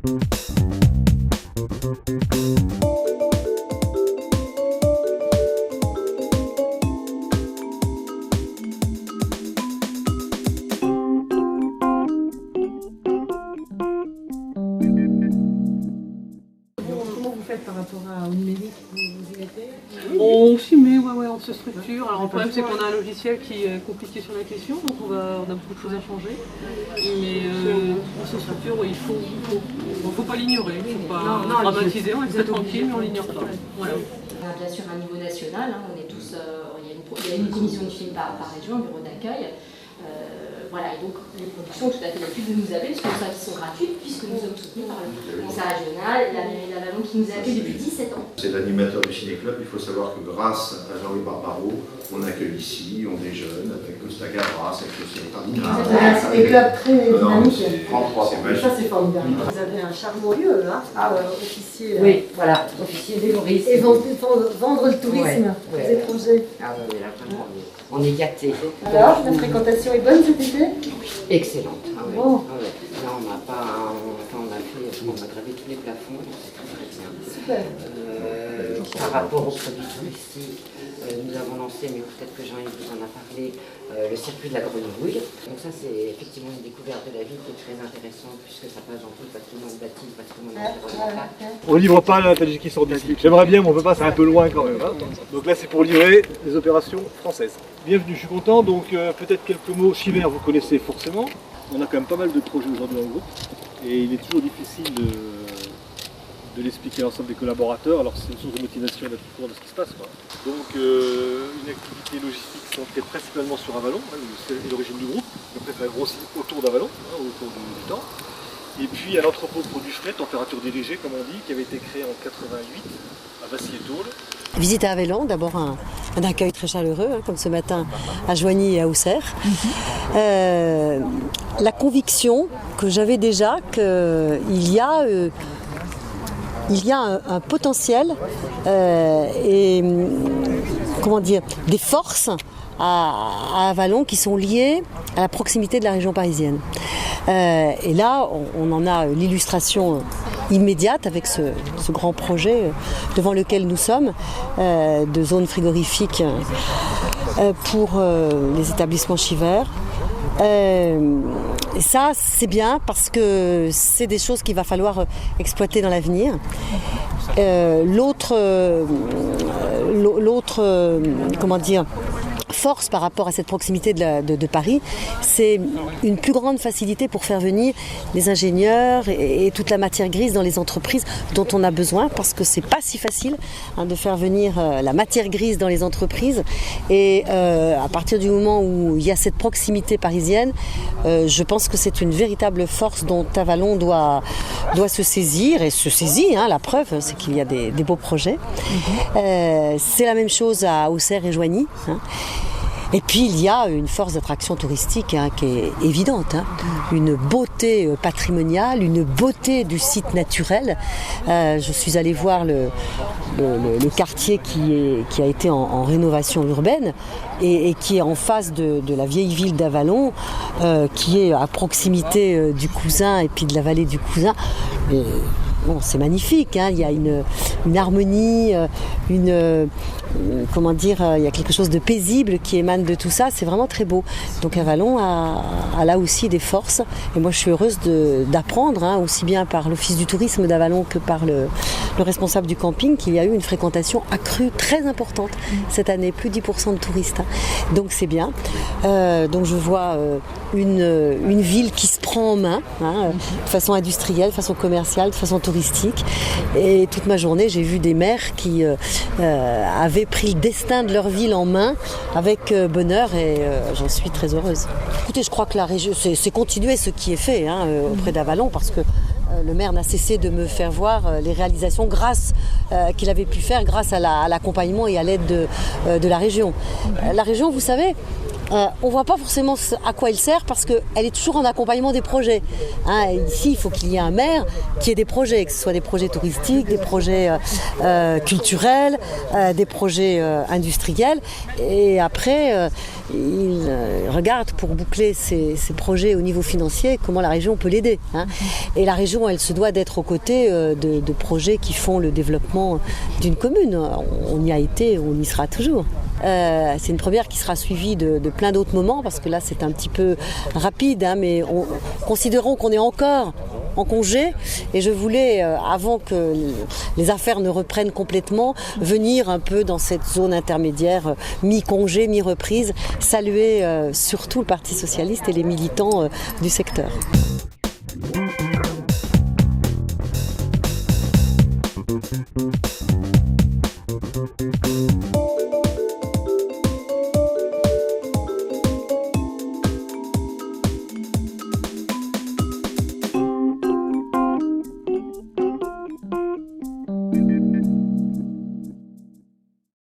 Par rapport au numérique, vous y mettez? On s'y met, on se structure. Alors le problème c'est qu'on a un logiciel qui est compliqué sur la question, donc on a beaucoup de choses à changer. Mais on se structure, il faut pas l'ignorer, il ne faut pas dramatiser, on est tranquille mais on l'ignore pas. Voilà. Bien sûr à un niveau national, hein, on est tous, il y a une commission de film par région, un bureau d'accueil. Voilà, et donc les productions tout à fait l'habitude de nous appeler, parce que sont gratuites, puisque nous sommes soutenus par le conseil régional, la mairie d'Avallon qui nous accueille depuis 17 ans. C'est l'animateur du ciné-club. Il faut savoir que grâce à Jean-Louis Barbaro, on accueille ici, on déjeune avec le Stagabras, avec le Cinétardina. C'est des clubs très dynamiques. C'est Ça c'est formidable. Vous avez un charmant lieu là, officier. Oui, voilà, officier des touristes. Et vendre le tourisme aux étrangers. Ah oui, là vraiment, on est gâtés. Alors, la fréquentation est bonne cet été? Excellente. Ah ouais. Bon. Ah ouais. Là, on n'a pas. On a gravé tous les plafonds, donc c'est très bien. Super. Par rapport aux produits touristiques, nous avons lancé, mais peut-être que Jean-Yves vous en a parlé, le circuit de la grenouille. Donc ça, c'est effectivement une découverte de la ville qui est très intéressante, puisque ça passe dans tout le patrimoine bâti, le patrimoine environnemental. On livre pas la Belgique qui sort d'ici. J'aimerais bien, mais on peut pas, c'est un peu loin quand même. Hein. Donc là, c'est pour livrer les opérations françaises. Bienvenue, je suis content. Donc peut-être quelques mots. Chiver, vous connaissez forcément. On a quand même pas mal de projets aujourd'hui dans le groupe. Et il est toujours difficile de l'expliquer à l'ensemble des collaborateurs. Alors c'est une source de motivation d'être au courant de ce qui se passe, quoi. Donc une activité logistique centrée principalement sur Avallon, hein, c'est l'origine du groupe. Après, ça grossit autour d'Avallon, hein, autour du temps. Et puis un entrepôt de produits frais, température dirigée comme on dit, qui avait été créé en 88 à Vassy-et-Tôle. Visite à Avallon, d'abord un accueil très chaleureux, hein, comme ce matin à Joigny et à Auxerre. La conviction que j'avais déjà qu'il y a un potentiel et des forces à Avallon qui sont liées à la proximité de la région parisienne. Et là, on en a l'illustration immédiate avec ce grand projet devant lequel nous sommes, de zone frigorifique pour les établissements Chiver. Et ça, c'est bien parce que c'est des choses qu'il va falloir exploiter dans l'avenir. L'autre force par rapport à cette proximité de Paris, c'est une plus grande facilité pour faire venir les ingénieurs et toute la matière grise dans les entreprises dont on a besoin, parce que c'est pas si facile de faire venir la matière grise dans les entreprises. Et à partir du moment où il y a cette proximité parisienne, je pense que c'est une véritable force dont Avallon doit se saisir, et se saisit, la preuve c'est qu'il y a des beaux projets. C'est la même chose à Auxerre et Joigny. Et puis il y a une force d'attraction touristique qui est évidente, une beauté patrimoniale, une beauté du site naturel. Je suis allée voir le quartier qui a été en rénovation urbaine et qui est en face de la vieille ville d'Avallon, qui est à proximité du Cousin et puis de la vallée du Cousin. Bon, c'est magnifique, il y a une harmonie, il y a quelque chose de paisible qui émane de tout ça, c'est vraiment très beau. Donc Avallon a là aussi des forces, et moi je suis heureuse d'apprendre, aussi bien par l'Office du tourisme d'Avallon que par le responsable du camping, qu'il y a eu une fréquentation accrue très importante cette année, plus 10% de touristes. Donc c'est bien. Donc je vois une ville qui se prend en main, de façon industrielle, de façon commerciale, de façon touristique. Et toute ma journée, j'ai vu des maires qui avaient pris le destin de leur ville en main avec bonheur, et j'en suis très heureuse. Écoutez, je crois que la région, c'est continuer ce qui est fait auprès d'Avallon, parce que le maire n'a cessé de me faire voir les réalisations qu'il avait pu faire grâce à l'accompagnement et à l'aide de la région. La région, vous savez, on ne voit pas forcément à quoi elle sert parce qu'elle est toujours en accompagnement des projets. Ici, il faut qu'il y ait un maire qui ait des projets, que ce soit des projets touristiques, des projets culturels, des projets industriels. Et après, il regarde pour boucler ces projets au niveau financier, comment la région peut l'aider. Et la région, elle se doit d'être aux côtés de projets qui font le développement d'une commune. On y a été, on y sera toujours. C'est une première qui sera suivie de plein d'autres moments, parce que là c'est un petit peu rapide, mais considérons qu'on est encore en congé, et je voulais, avant que les affaires ne reprennent complètement, venir un peu dans cette zone intermédiaire, mi-congé, mi-reprise, saluer surtout le Parti socialiste et les militants du secteur.